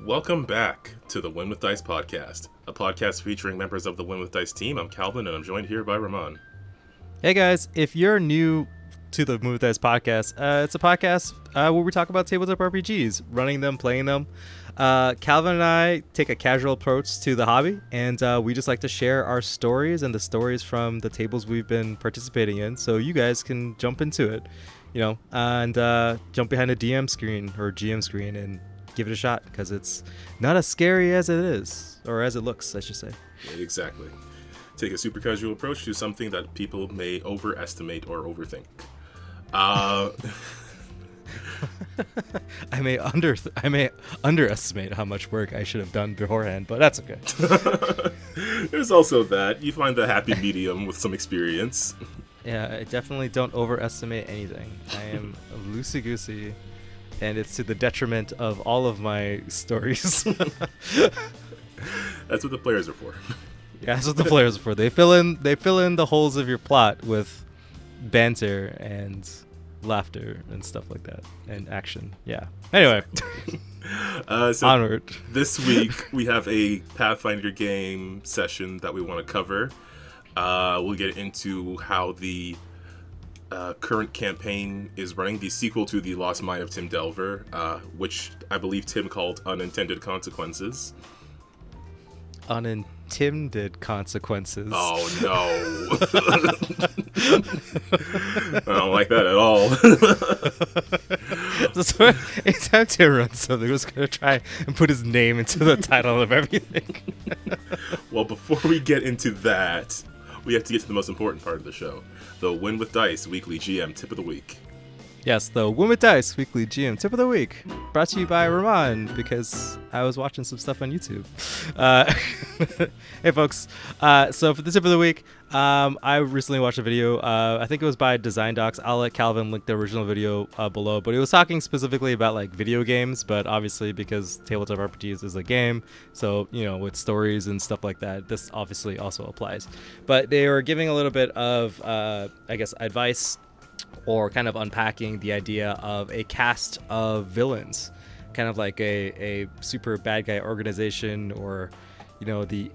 Welcome back to the Win with Dice podcast, a podcast featuring members of the Win with Dice team. I'm Calvin, and I'm joined here by Ramon. Hey guys, if you're new to the Win with Dice podcast, it's a podcast where we talk about tabletop RPGs, running them, playing them. Calvin and I take a casual approach to the hobby, and we just like to share our stories and the stories from the tables we've been participating in, so you guys can jump into it, and jump behind a DM screen or GM screen and give it a shot, because it's not as scary as it is, or as it looks, I should say. Yeah, exactly. Take a super casual approach to something that people may overestimate or overthink. I may underestimate how much work I should have done beforehand, but that's okay. There's also that. You find the happy medium with some experience. Yeah, I definitely don't overestimate anything. I am loosey-goosey, and it's to the detriment of all of my stories. That's what the players are for. Yeah, that's what the players are for. They fill in the holes of your plot with banter and laughter and stuff like that, and action. Yeah. Anyway, so onward. This week we have a Pathfinder game session that we want to cover. We'll get into how the current campaign is running, the sequel to The Lost Mind of Tim Delver, which I believe Tim called Unintended Consequences. Unintended Consequences. Oh no. I don't like that at all. That's what, anytime Tim runs something, we're just going to try and put his name into the title of everything. Well, before we get into that, we have to get to the most important part of the show, the Win with Dice Weekly GM Tip of the Week. Yes, the Win with Dice Weekly GM Tip of the Week, brought to you by Ramon, because I was watching some stuff on YouTube. Hey folks, so for the Tip of the Week, I recently watched a video, I think it was by Design Docs. I'll let Calvin link the original video below, but it was talking specifically about like video games, but obviously because tabletop RPGs is a game, so with stories and stuff like that, this obviously also applies. But they were giving a little bit of advice, or kind of unpacking the idea of a cast of villains, kind of like a super bad guy organization, or the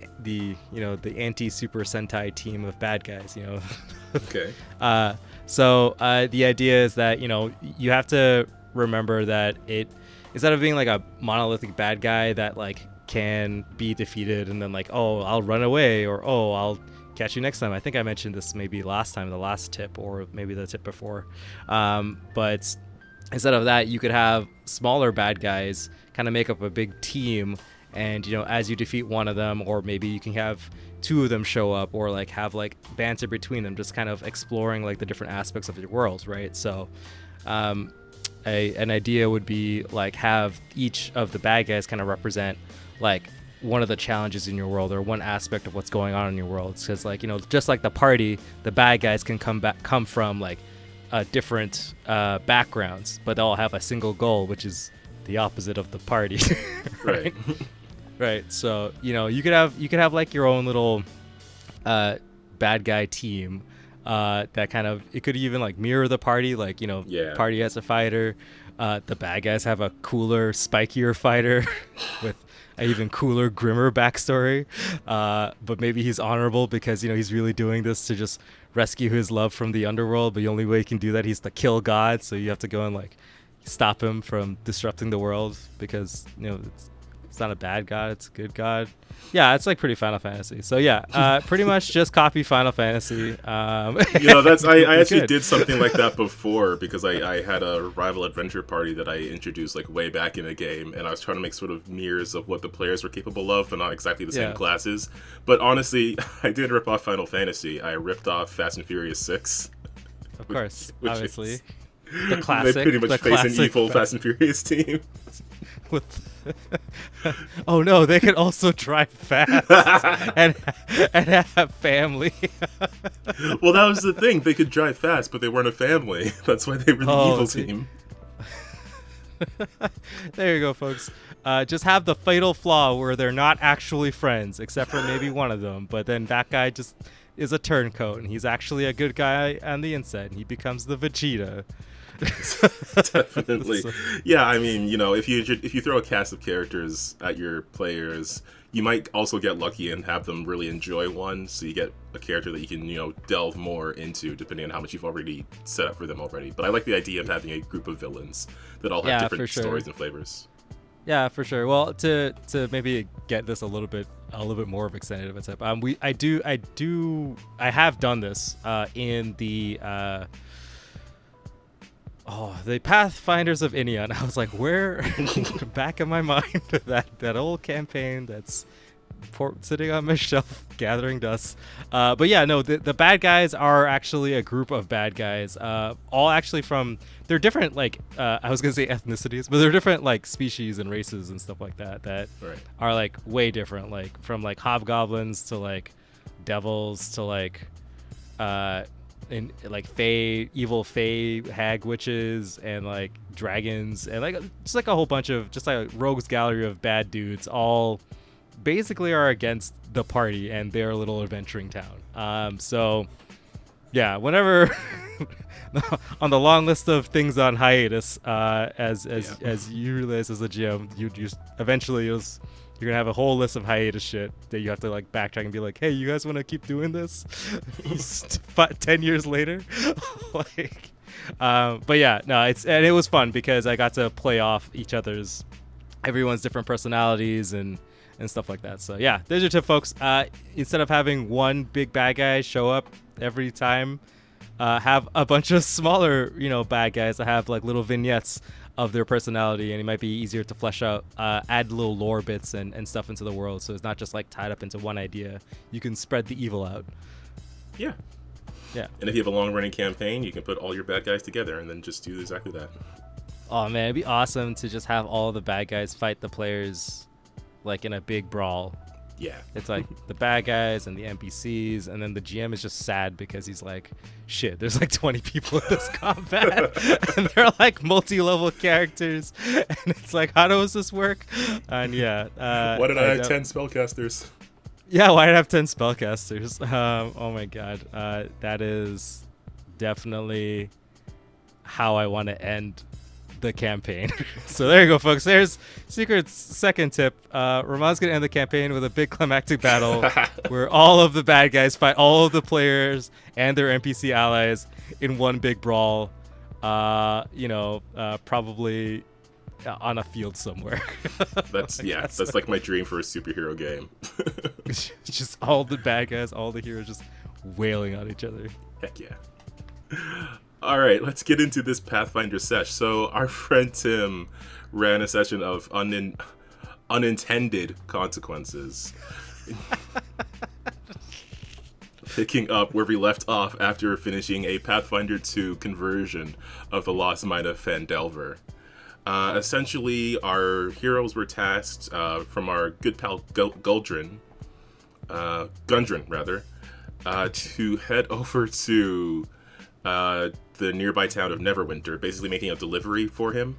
anti Super Sentai team of bad guys. Okay. So the idea is that you have to remember that it, instead of being like a monolithic bad guy that like can be defeated and then like, oh, I'll run away, or oh, I'll catch you next time. I think I mentioned this maybe last time, the last tip, or maybe the tip before. But instead of that, you could have smaller bad guys kind of make up a big team, and as you defeat one of them, or maybe you can have two of them show up, or like have like banter between them, just kind of exploring like the different aspects of your world, right? So an idea would be like have each of the bad guys kind of represent like one of the challenges in your world, or one aspect of what's going on in your world. Because like just like the party, the bad guys can come from like different backgrounds, but they all have a single goal, which is the opposite of the party. Right. Right. So you could have like your own little bad guy team that kind of, it could even like mirror the party, like party has a fighter, the bad guys have a cooler, spikier fighter with an even cooler, grimmer backstory, but maybe he's honorable because he's really doing this to just rescue his love from the underworld, but the only way he can do that, he's the kill god, so you have to go and like stop him from disrupting the world, because it's not a bad god, it's a good god. Yeah, it's like pretty Final Fantasy. So yeah, pretty much just copy Final Fantasy. That's I actually did something like that before, because I had a rival adventure party that I introduced like way back in a game, and I was trying to make sort of mirrors of what the players were capable of, but not exactly the same classes. But honestly, I did rip off Final Fantasy. I ripped off Fast and Furious 6. Of course, which obviously. The classic. They pretty much face an evil Fast and Furious team. With oh no, they can also drive fast and have family. Well, that was the thing. They could drive fast, but they weren't a family. That's why they were the evil team. There you go, folks. Just have the fatal flaw where they're not actually friends, except for maybe one of them. But then that guy just is a turncoat, and he's actually a good guy on the inside, and he becomes the Vegeta. Definitely. Yeah, I mean, if you throw a cast of characters at your players, you might also get lucky and have them really enjoy one, so you get a character that you can, delve more into depending on how much you've already set up for them already. But I like the idea of having a group of villains that all have different stories and flavors. Yeah, for sure. Well, to maybe get this a little bit more of extended of a tip, I have done this in the the Pathfinders of Inion. I was like, where back in my mind that old campaign that's sitting on my shelf gathering dust. But yeah, no, the bad guys are actually a group of bad guys, all actually from, they're different, like I was gonna say ethnicities, but they're different like species and races and stuff like that right. are like way different, like from like hobgoblins to like devils to like and like evil fae hag witches and like dragons and like just like a whole bunch of just like a rogues gallery of bad dudes, all basically are against the party and their little adventuring town. So yeah, whenever on the long list of things on hiatus, as you realize as a GM, you eventually you're gonna have a whole list of hiatus shit that you have to like backtrack and be like, hey, you guys want to keep doing this 10 years later? Like but yeah, no, it was fun because I got to play off everyone's different personalities and stuff like that. So yeah, there's your tip, folks. Instead of having one big bad guy show up every time, have a bunch of smaller bad guys that have like little vignettes of their personality, and it might be easier to flesh out, add little lore bits and stuff into the world, so it's not just like tied up into one idea. You can spread the evil out. Yeah. And if you have a long running campaign, you can put all your bad guys together and then just do exactly that. Oh man, it'd be awesome to just have all the bad guys fight the players like in a big brawl. Yeah. It's like the bad guys and the NPCs, and then the GM is just sad because he's like, shit, there's like 20 people in this combat and they're like multi-level characters, and it's like, how does this work? And yeah, why did I have 10 spellcasters? Yeah, why did I have 10 spellcasters? Oh my god, that is definitely how I want to end the campaign. So there you go, folks. There's Secret's second tip. Ramon's gonna end the campaign with a big climactic battle where all of the bad guys fight all of the players and their NPC allies in one big brawl. Probably on a field somewhere. That's like my dream for a superhero game. Just all the bad guys, all the heroes just wailing on each other. Heck yeah. All right, let's get into this Pathfinder sesh. So our friend Tim ran a session of unintended consequences. Picking up where we left off after finishing a Pathfinder 2 conversion of the Lost Mine of Phandelver. Essentially, our heroes were tasked from our good pal Gundren, to head over to the nearby town of Neverwinter, basically making a delivery for him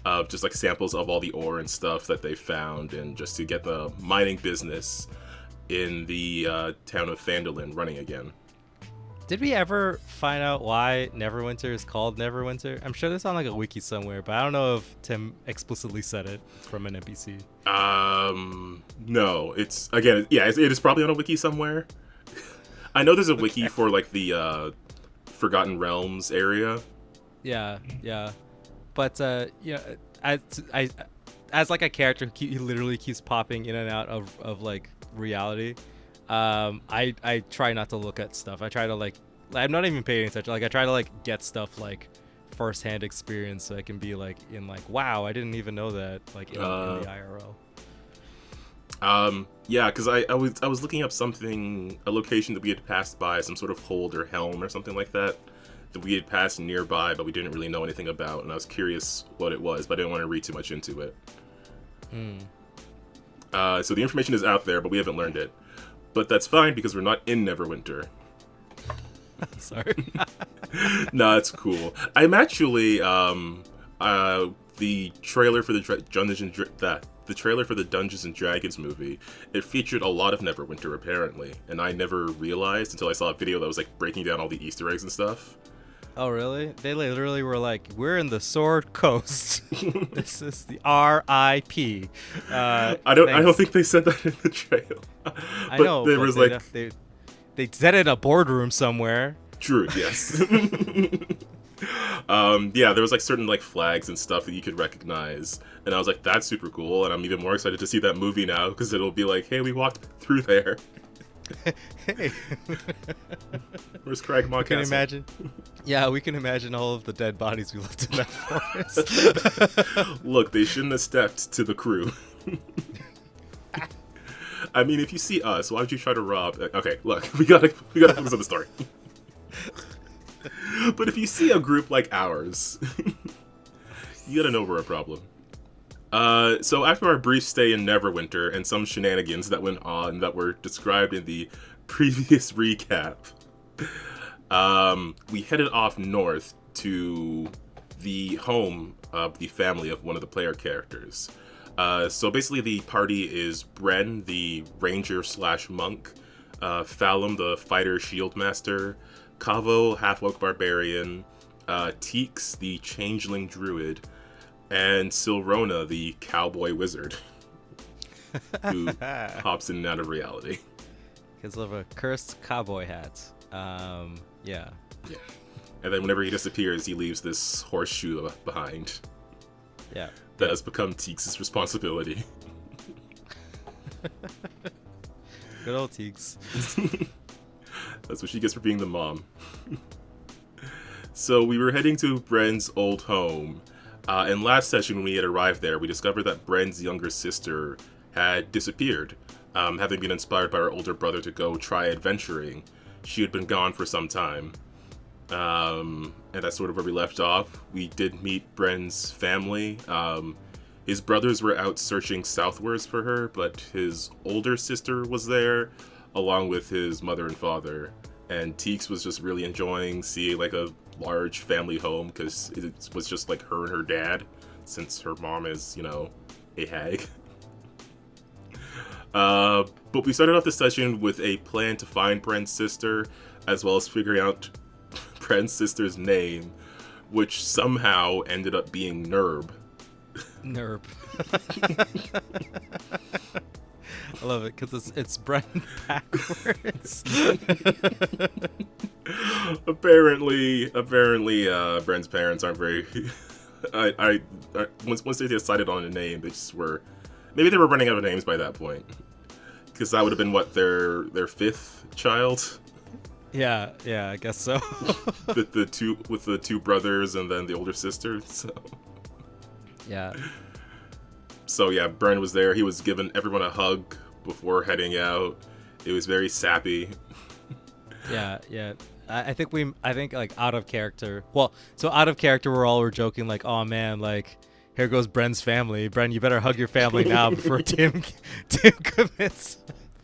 of just like samples of all the ore and stuff that they found, and just to get the mining business in the town of Phandalin running again. Did we ever find out why Neverwinter is called Neverwinter? I'm sure there's on like a wiki somewhere, but I don't know if Tim explicitly said it from an NPC. No, it is probably on a wiki somewhere. I know there's a wiki for like the Forgotten Realms area. Yeah. But as like a character who literally keeps popping in and out of like reality, I try not to look at stuff. I try to like, I'm not even paying attention. Like I try to like get stuff like firsthand experience, so I can be like in like, wow, I didn't even know that, like in the IRL. Yeah, because I was looking up a location that we had passed by, some sort of hold or helm or something like that we had passed nearby, but we didn't really know anything about, and I was curious what it was, but I didn't want to read too much into it. So the information is out there, but we haven't learned it. But that's fine, because we're not in Neverwinter. Sorry. No, it's cool. I'm actually, the trailer for the trailer for the Dungeons and Dragons movie, it featured a lot of Neverwinter apparently, and I never realized until I saw a video that was like breaking down all the Easter eggs and stuff. Oh, really? They literally were like, "We're in the Sword Coast. This is the R.I.P." I don't think they said that in the trailer. I But know, there but was like, they said it in a boardroom somewhere. true, yes. Yeah, there was like certain like flags and stuff that you could recognize, and I was like, that's super cool, and I'm even more excited to see that movie now because it'll be like, hey, we walked through there. Hey, Where's Cragmaw we can Castle? imagine. Yeah, we can imagine all of the dead bodies we left in that forest. Look, they shouldn't have stepped to the crew. I mean, if you see us, why would you try to rob? Okay, look, we gotta focus on the story. But if you see a group like ours, you gotta know we're a problem. So after our brief stay in Neverwinter and some shenanigans that went on that were described in the previous recap, we headed off north to the home of the family of one of the player characters. So basically the party is Bren, the ranger / monk, Thalum, the fighter shield master, Kavo, half-orc barbarian, Teeks, the changeling druid, and Silrona, the cowboy wizard, who hops in and out of reality. Because of a cursed cowboy hat. Yeah. And then whenever he disappears, he leaves this horseshoe behind. Yeah. That has become Teeks' responsibility. Good old Teeks. That's what she gets for being the mom. So we were heading to Bren's old home. And last session when we had arrived there, we discovered that Bren's younger sister had disappeared, having been inspired by her older brother to go try adventuring. She had been gone for some time. And that's sort of where we left off. We did meet Bren's family. His brothers were out searching southwards for her, but his older sister was there, along with his mother and father. And Teeks was just really enjoying seeing like a large family home because it was just like her and her dad, since her mom is, you know, a hag. But we started off the session with a plan to find Bren's sister, as well as figuring out Bren's sister's name, which somehow ended up being Nerb. Nerb. I love it because it's Bren backwards. apparently, Bren's parents aren't very. Once they decided on a name, they just were. Maybe they were running out of names by that point, because that would have been what their fifth child. Yeah, I guess so. the two brothers and then the older sister. So. Yeah. So yeah, Bren was there. He was giving everyone a hug before heading out. It was very sappy. Yeah. I think like out of character. Well, so out of character, we were joking like, oh man, like here goes Bren's family. Bren, you better hug your family now before Tim commits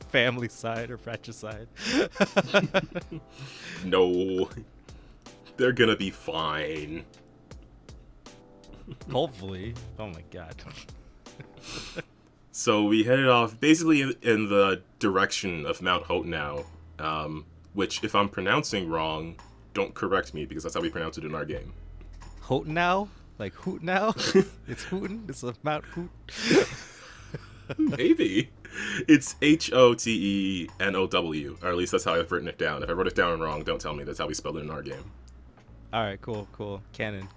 family side or fratricide. No, they're gonna be fine. Hopefully. Oh my god. So we headed off basically in the direction of Mount Hotenow, which, if I'm pronouncing wrong, don't correct me because that's how we pronounce it in our game. Hotenow? Like hoot now? It's hootin'? It's a Mount Hoot? Maybe. It's Hotenow, or at least that's how I've written it down. If I wrote it down wrong, don't tell me. That's how we spelled it in our game. All right, cool. Canon.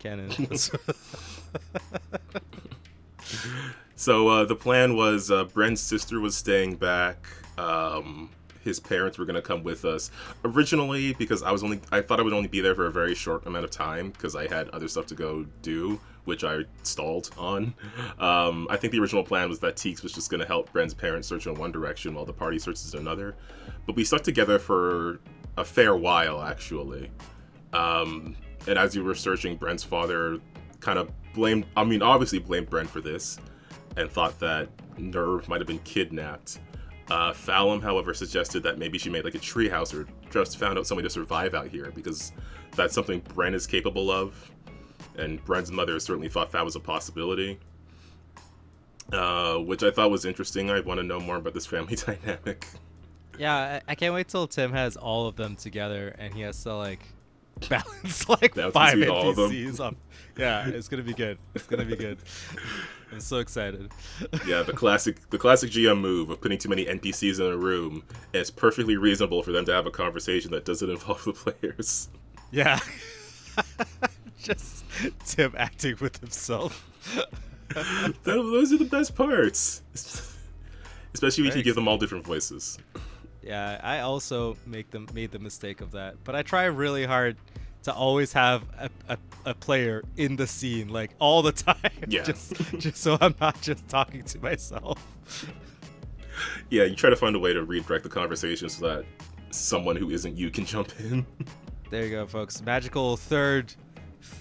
So the plan was Bren's sister was staying back. His parents were going to come with us. Originally, because I thought I would only be there for a very short amount of time because I had other stuff to go do, which I stalled on. I think the original plan was that Teeks was just going to help Bren's parents search in one direction while the party searches in another. But we stuck together for a fair while, actually. And as you were searching, Bren's father kind of obviously blamed Bren for this and thought that Nerve might have been kidnapped. Thalum, however, suggested that maybe she made like a treehouse or just found out some way to survive out here because that's something Bren is capable of. And Bren's mother certainly thought that was a possibility. Which I thought was interesting. I want to know more about this family dynamic. Yeah, I can't wait till Tim has all of them together and he has to like balance like Balance 5 between all of them. NPCs up. Yeah, it's gonna be good. It's gonna be good. I'm so excited. Yeah, the classic GM move of putting too many NPCs in a room, and it's perfectly reasonable for them to have a conversation that doesn't involve the players. Yeah. Just Tim acting with himself. Those are the best parts. Especially if you give them all different voices. Yeah, I also made the mistake of that. But I try really hard to always have a player in the scene, like, all the time. Yeah. just so I'm not just talking to myself. Yeah, you try to find a way to redirect the conversation so that someone who isn't you can jump in. There you go, folks. Magical third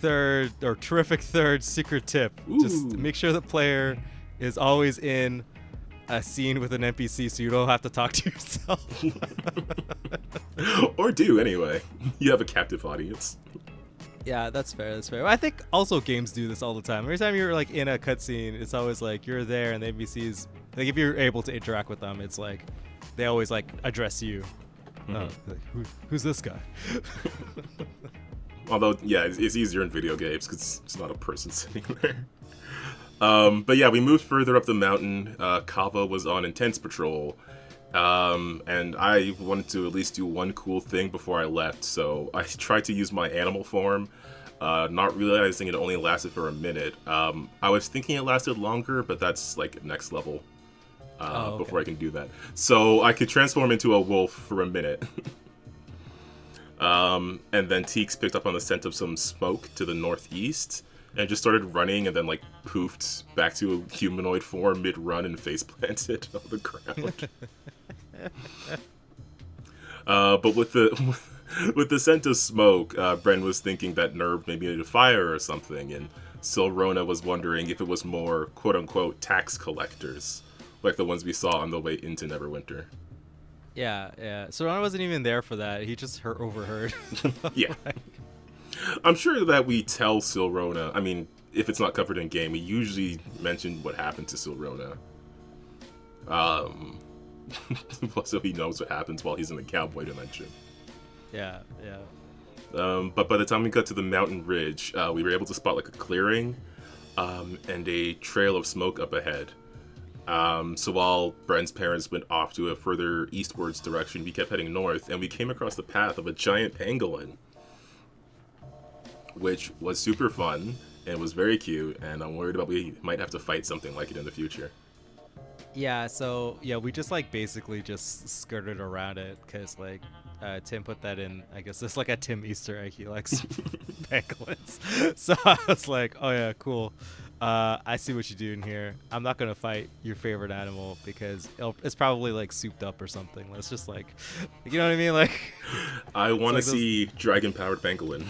or terrific third secret tip. Ooh. Just make sure the player is always in a scene with an NPC so you don't have to talk to yourself. Or do, anyway. You have a captive audience. Yeah, that's fair. I think also games do this all the time. Every time you're like in a cutscene, it's always like you're there and the NPCs, like if you're able to interact with them, it's like they always like address you. Mm-hmm. Like, who's this guy? Although, yeah, it's easier in video games because it's not a person sitting there. But yeah, we moved further up the mountain. Kava was on intense patrol. And I wanted to at least do one cool thing before I left, so I tried to use my animal form, not realizing it only lasted for a minute. I was thinking it lasted longer, but that's like next level before I can do that. So I could transform into a wolf for a minute. And then Teeks picked up on the scent of some smoke to the northeast and just started running and then like poofed back to a humanoid form mid-run and face planted on the ground. But with the scent of smoke, Bren was thinking that Nerb maybe needed a fire or something, and Silrona was wondering if it was more quote-unquote tax collectors, like the ones we saw on the way into Neverwinter. Yeah. So I wasn't even there for that. He just overheard. Yeah. I'm sure that we tell Silrona, I mean, if it's not covered in game, we usually mention what happened to Silrona. So he knows what happens while he's in the cowboy dimension. Yeah. But by the time we got to the mountain ridge, we were able to spot like a clearing and a trail of smoke up ahead. So while Bren's parents went off to a further eastwards direction, we kept heading north, and we came across the path of a giant pangolin, which was super fun and was very cute, and I'm worried about we might have to fight something like it in the future. Yeah, so we just like basically just skirted around it because like Tim put that in. I guess it's like a Tim Easter egg. He likes pangolins. So I was like, oh yeah, cool. I see what you're doing here. I'm not gonna fight your favorite animal because it's probably like souped up or something. Let's just like, you know what I mean? Like, I want to like see dragon-powered pangolin.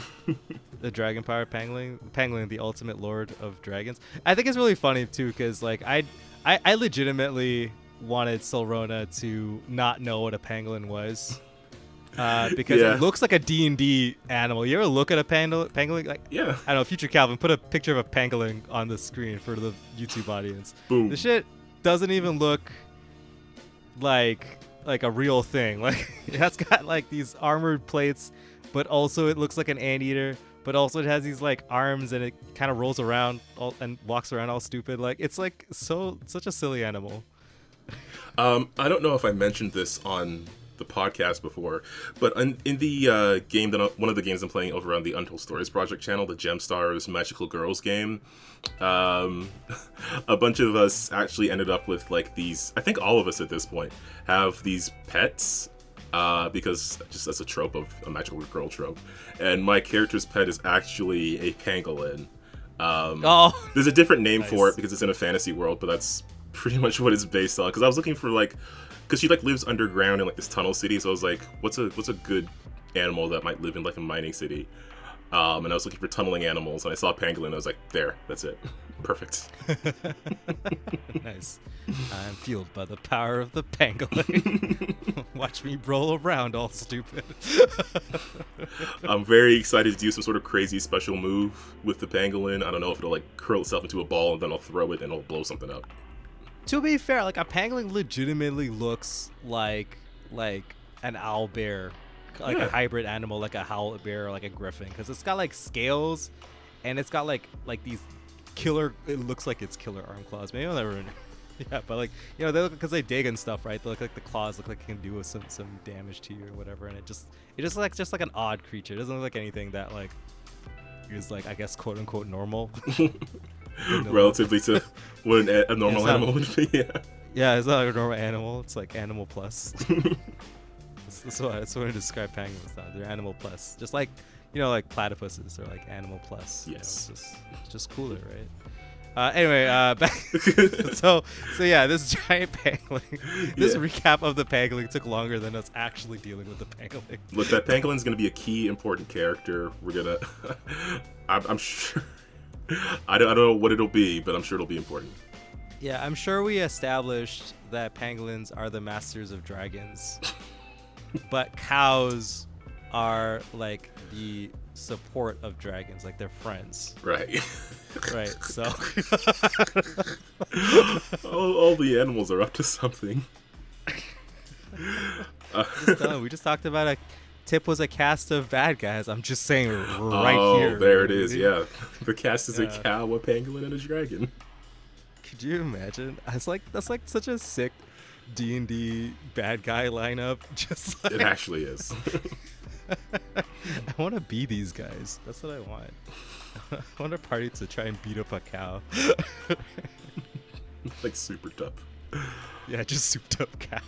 The dragon-powered pangolin, the ultimate lord of dragons. I think it's really funny too because like I legitimately wanted Silrona to not know what a pangolin was. Because it looks like a D&D animal. You ever look at a pangolin? Like, Yeah. I don't know, Future Calvin, put a picture of a pangolin on the screen for the YouTube audience. Boom. The shit doesn't even look like a real thing. Like, it's got like these armored plates, but also it looks like an anteater. But also it has these like arms and it kind of rolls around and walks around all stupid. Like, it's like such a silly animal. I don't know if I mentioned this on the podcast before, but in the game that one of the games I'm playing over on the Untold Stories Project channel, the Gemstars Magical Girls game, a bunch of us actually ended up with like these. I think all of us at this point have these pets. Because just as a trope of a magical girl trope, and my character's pet is actually a pangolin. There's a different name for it because it's in a fantasy world, but that's pretty much what it's based on. Because I was looking for like, because she like lives underground in like this tunnel city, so I was like, what's a good animal that might live in like a mining city? And I was looking for tunneling animals, and I saw a pangolin. I was like, there, that's it, perfect. Nice. I'm fueled by the power of the pangolin. Watch me roll around all stupid. I'm very excited to do some sort of crazy special move with the pangolin. I don't know if it'll like curl itself into a ball and then I'll throw it and it'll blow something up. To be fair, like a pangolin legitimately looks like an owlbear like a hybrid animal, like a howl bear or like a griffin, because it's got like scales, and it's got like these killer. It looks like it's killer arm claws. Maybe I'll never. Yeah, but like they look because they dig and stuff, right? They look like the claws look like it can do some damage to you or whatever, and it just like an odd creature. It doesn't look like anything that like is like, I guess, quote unquote normal. Relatively to what a normal animal would be. Yeah, it's not like a normal animal. It's like animal plus. That's what I describe penguins now. They're animal plus, just like like platypuses are like animal plus. Yes, it's just cooler, right? Anyway, back. so yeah, this giant pangolin. This recap of the pangolin took longer than us actually dealing with the pangolin. Look, that pangolin's gonna be a key important character. We're gonna. I'm sure. I don't know what it'll be, but I'm sure it'll be important. Yeah, I'm sure we established that pangolins are the masters of dragons, but cows are like the support of dragons, like they're friends. Right. Right. So all the animals are up to something. We just talked about Tip was a cast of bad guys. I'm just saying right here. Oh, there it is. Yeah, the cast is a cow, a pangolin, and a dragon. Could you imagine? That's like such a sick D&D bad guy lineup. Just like... It actually is. I want to be these guys. That's what I want. I want a party to try and beat up a cow. Like super tough. Yeah, just souped up cow.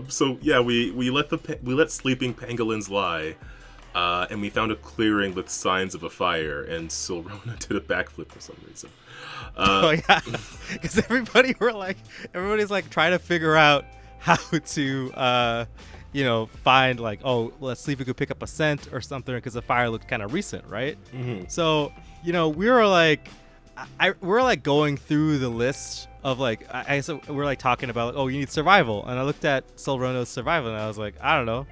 So yeah, we let sleeping pangolins lie, and we found a clearing with signs of a fire, and Silrona did a backflip for some reason. Oh yeah, because everybody's like trying to figure out how to find like, oh, let's see if we could pick up a scent or something, because the fire looked kind of recent, right? Mm-hmm. So we were like, we're like going through the list of like, we're like talking about, oh, you need survival, and I looked at Silrona's survival, and I was like, I don't know,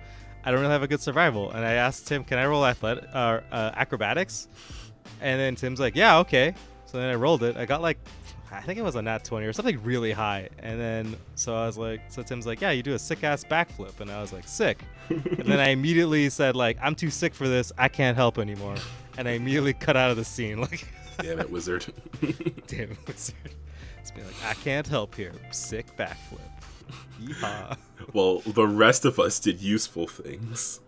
I don't really have a good survival, and I asked Tim, can I roll acrobatics? And then Tim's like, yeah, okay. So then I rolled it. I got like, I think it was a nat 20 or something really high. And then, so Tim's like, yeah, you do a sick ass backflip. And I was like, sick. And then I immediately said like, I'm too sick for this. I can't help anymore. And I immediately cut out of the scene. Like, damn it, wizard. Damn it, wizard. It's me like, I can't help here. Sick backflip. Yeehaw. Well, the rest of us did useful things.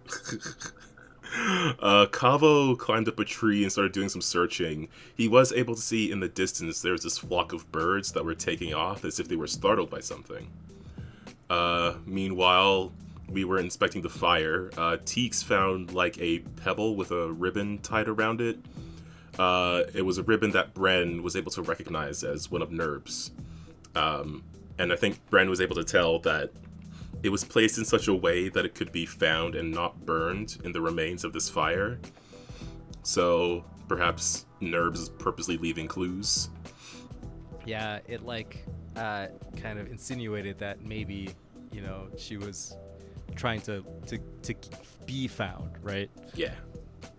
Kavo climbed up a tree and started doing some searching. He was able to see in the distance there was this flock of birds that were taking off as if they were startled by something. Meanwhile, we were inspecting the fire. Teeks found like a pebble with a ribbon tied around it. It was a ribbon that Bren was able to recognize as one of Nerb's. And I think Bren was able to tell that it was placed in such a way that it could be found and not burned in the remains of this fire. So perhaps Nerbs is purposely leaving clues. Yeah, it like kind of insinuated that maybe, she was trying to be found, right? Yeah.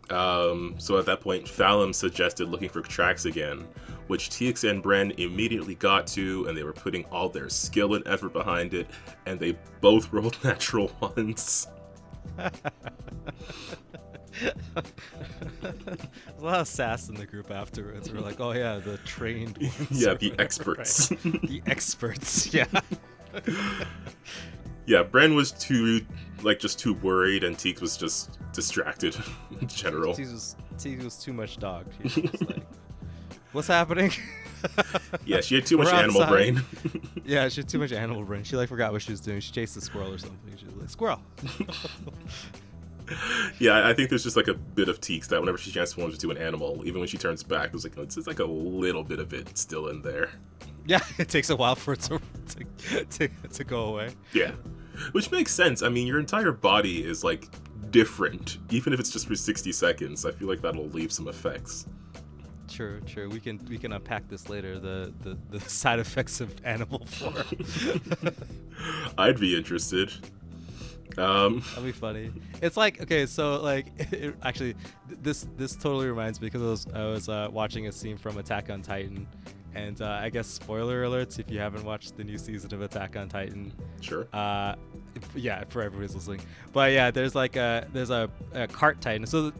So at that point, Fallum suggested looking for tracks again, which Teeks and Bren immediately got to, and they were putting all their skill and effort behind it, and they both rolled natural ones. There's a lot of sass in the group afterwards. We're like, oh yeah, the trained ones. Yeah, the experts. Right. The experts, yeah. Yeah, Bren was too worried, and Teeks was just distracted in general. Teeks was too much dog. She was like, what's happening? Yeah, she had too much animal brain. Yeah, she had too much animal brain. She like forgot what she was doing. She chased a squirrel or something. She was like, squirrel. Yeah, I think there's just like a bit of Teeks that whenever she transforms into an animal, even when she turns back, there's like a little bit of it still in there. Yeah, it takes a while for it to go away. Yeah, which makes sense. I mean, your entire body is like different, even if it's just for 60 seconds. I feel like that'll leave some effects. True. We can unpack this later. The side effects of animal form. I'd be interested. That'd be funny. It's like, okay, so like actually this totally reminds me, because I was watching a scene from Attack on Titan, And I guess spoiler alerts if you haven't watched the new season of Attack on Titan. Sure. Yeah, for everybody's listening. But yeah, there's a cart titan. So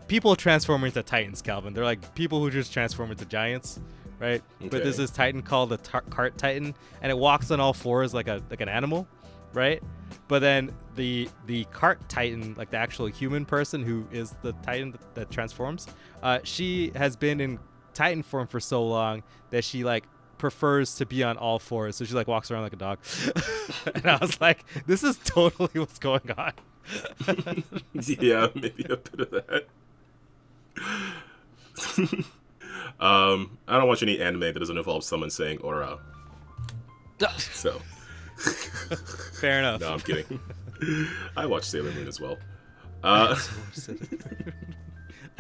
people transform into titans, Calvin. They're like people who just transform into giants, right? Okay. But there's this titan called the cart titan, and it walks on all fours like an animal, right? But then the cart titan, like the actual human person who is the titan that transforms, she has been in titan form for so long that she like prefers to be on all fours, so she like walks around like a dog. And I was like, this is totally what's going on. Yeah, maybe a bit of that. I don't watch any anime that doesn't involve someone saying "ora." So fair enough. No, I'm kidding. I watch Sailor Moon as well. I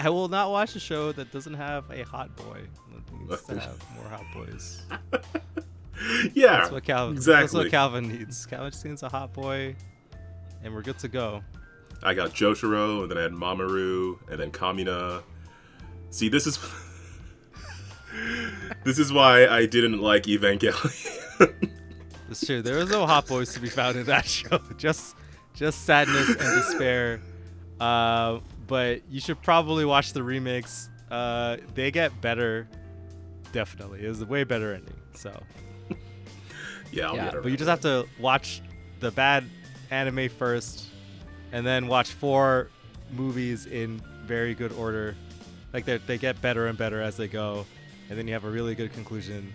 will not watch a show that doesn't have a hot boy. It needs to have more hot boys. Yeah, that's what Calvin. Exactly. That's what Calvin needs. Calvin just needs a hot boy, and we're good to go. I got Jotaro, and then I had Mamoru, and then Kamina. See, this is why I didn't like Evangelion. That's true. There was no hot boys to be found in that show. Just sadness and despair. But you should probably watch the remakes. They get better. Definitely, it was a way better ending. So yeah, but you just have to watch the bad anime first, and then watch 4 movies in very good order. Like they get better and better as they go, and then you have a really good conclusion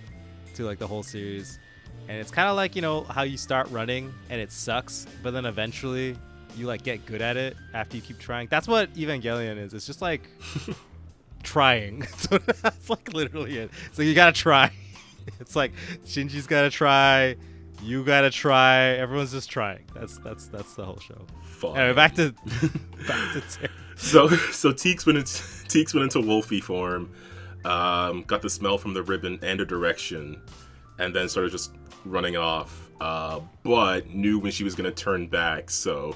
to like the whole series. And it's kind of like, you know, how you start running and it sucks, but then eventually you like get good at it after you keep trying. That's what Evangelion is. It's just like trying. So that's like literally it. So you gotta try. It's like Shinji's gotta try, you gotta try. Everyone's just trying. That's the whole show. Fine. Anyway, back to Terry. So Teeks went into Wolfie form, got the smell from the ribbon and a direction, and then started just running off. But knew when she was gonna turn back. So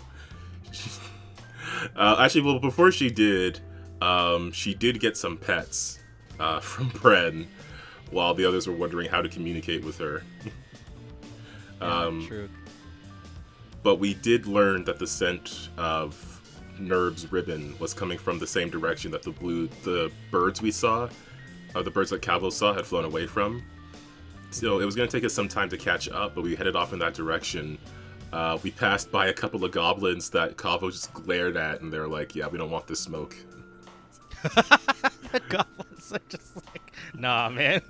actually, well, before she did get some pets from Bren, while the others were wondering how to communicate with her. True. But we did learn that the scent of Nerb's ribbon was coming from the same direction that the birds we saw, the birds that Calvo saw, had flown away from. So it was going to take us some time to catch up, but we headed off in that direction. We passed by a couple of goblins that Calvo just glared at, and they're like, yeah, we don't want this smoke. The goblins are just like, nah, man.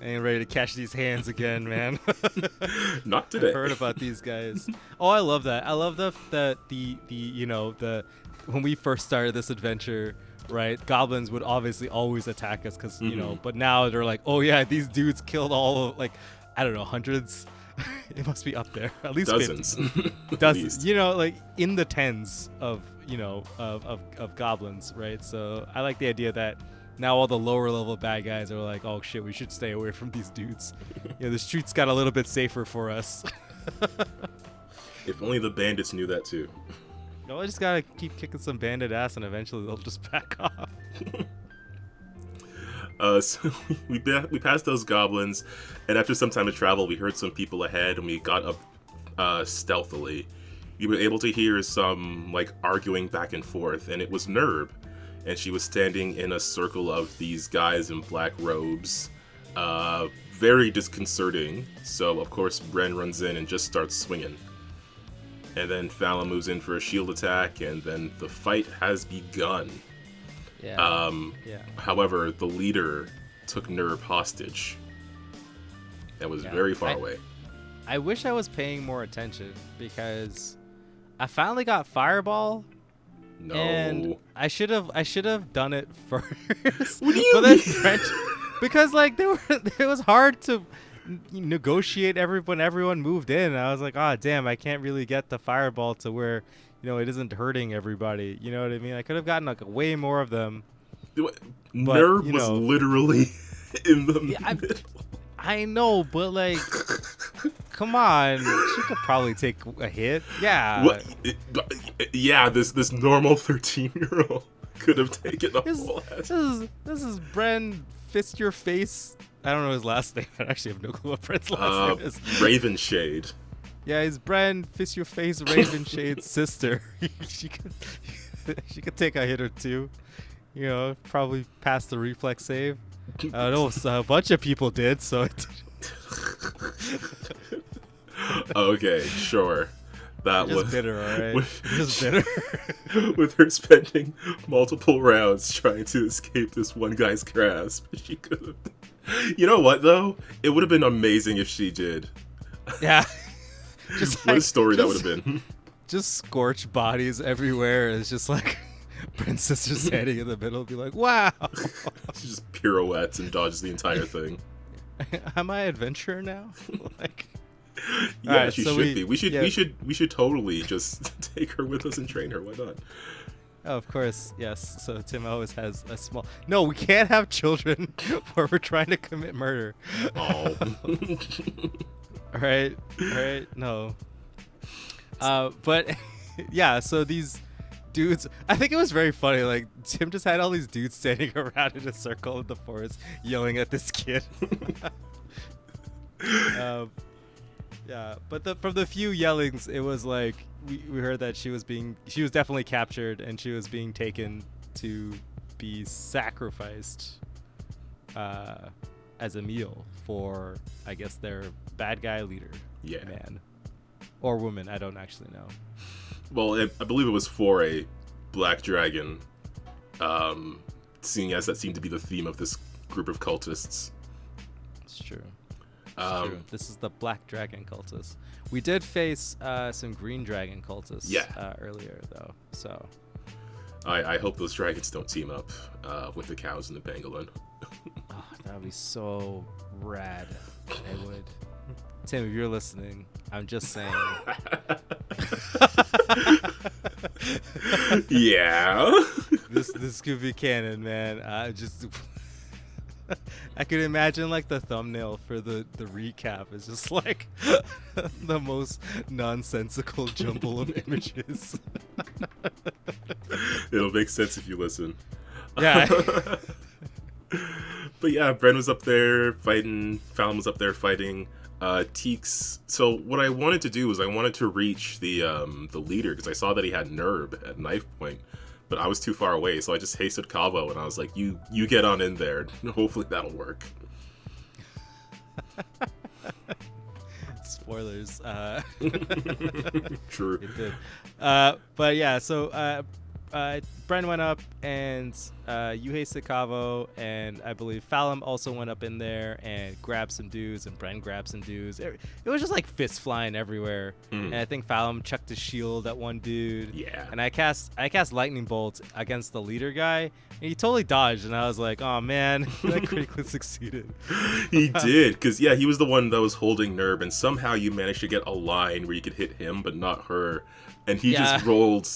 I ain't ready to catch these hands again, man. Not today. I've heard about these guys. Oh, I love that. I love the when we first started this adventure, right? Goblins would obviously always attack us because, you know, but now they're like, oh yeah, these dudes killed all of, like, I don't know, hundreds. It must be up there. At least dozens. 50. Dozens. You know, like in the tens of, you know, of goblins, right? So I like the idea that now all the lower level bad guys are like, oh shit, we should stay away from these dudes. You know, the streets got a little bit safer for us. If only the bandits knew that too. No, I just gotta keep kicking some bandit ass and eventually they'll just back off. So we passed those goblins, and after some time of travel, we heard some people ahead, and we got up stealthily. We were able to hear some like arguing back and forth, and it was Nerb, and she was standing in a circle of these guys in black robes, very disconcerting. So of course Bren runs in and just starts swinging, and then Fallon moves in for a shield attack, and then the fight has begun. Yeah. However, the leader took Nerb hostage. That was very far away. I wish I was paying more attention because I finally got Fireball. No. And I should have done it first. What do you mean? Because like it was hard to negotiate when everyone moved in. I was like, oh damn, I can't really get the Fireball to where, you know, it isn't hurting everybody. You know what I mean? I could have gotten like way more of them. Nerb was literally in the middle. I know, but like, come on, she could probably take a hit. Yeah. Yeah, this normal 13-year-old could have taken a whole ass. This is Bren Fist Your Face. I don't know his last name. I actually have no clue what Brent's last name is. Ravenshade. Yeah, he's Bren, Fist Your Face, Ravenshade's sister. she could take a hit or two. You know, probably pass the reflex save. I know a bunch of people did, so it Okay, sure. That was bitter, alright. Just bitter. With her spending multiple rounds trying to escape this one guy's grasp, she could have. You know what though? It would have been amazing if she did. Yeah. What a story that would have been. Just scorched bodies everywhere. It's just like Princess just standing in the middle, be like, "Wow!" She just pirouettes and dodges the entire thing. Am I adventurer now? Like, yeah, right, she should be. We should totally just take her with us and train her. Why not? Oh, of course, yes. So Tim always has a small. No, we can't have children where we're trying to commit murder. Oh. All right, no. But yeah, so these dudes, I think it was very funny. Like, Tim just had all these dudes standing around in a circle in the forest yelling at this kid. Yeah, but from the few yellings, it was like we heard that she was definitely captured and she was being taken to be sacrificed as a meal for, I guess, their bad guy leader. Yeah. Man. Or woman, I don't actually know. Well, I believe it was for a black dragon, seeing as that seemed to be the theme of this group of cultists. It's true. True. This is the black dragon cultists. We did face some green dragon cultists earlier, though. So I hope those dragons don't team up with the cows and the pangolin. Oh, that would be so rad. It would. Tim, if you're listening, I'm just saying. Yeah. This could be canon, man. I could imagine like the thumbnail for the recap is just like the most nonsensical jumble of images. It'll make sense if you listen. Yeah. But yeah, Bren was up there fighting. Fallon was up there fighting. Teeks. So what I wanted to do was I wanted to reach the leader because I saw that he had Nerb at knife point, but I was too far away, so I just hasted Cavo and I was like, "You get on in there. Hopefully that'll work." Spoilers. True. It did. But yeah, so Bren went up and you hasted Cavo, and I believe Fallon also went up in there and grabbed some dudes, and Bren grabbed some dudes. It was just like fists flying everywhere. And I think Fallon chucked a shield at one dude. Yeah. And I cast lightning bolt against the leader guy, and he totally dodged, and I was like, oh man, that critically succeeded. He did, because he was the one that was holding Nerb, and somehow you managed to get a line where you could hit him but not her, and he just rolled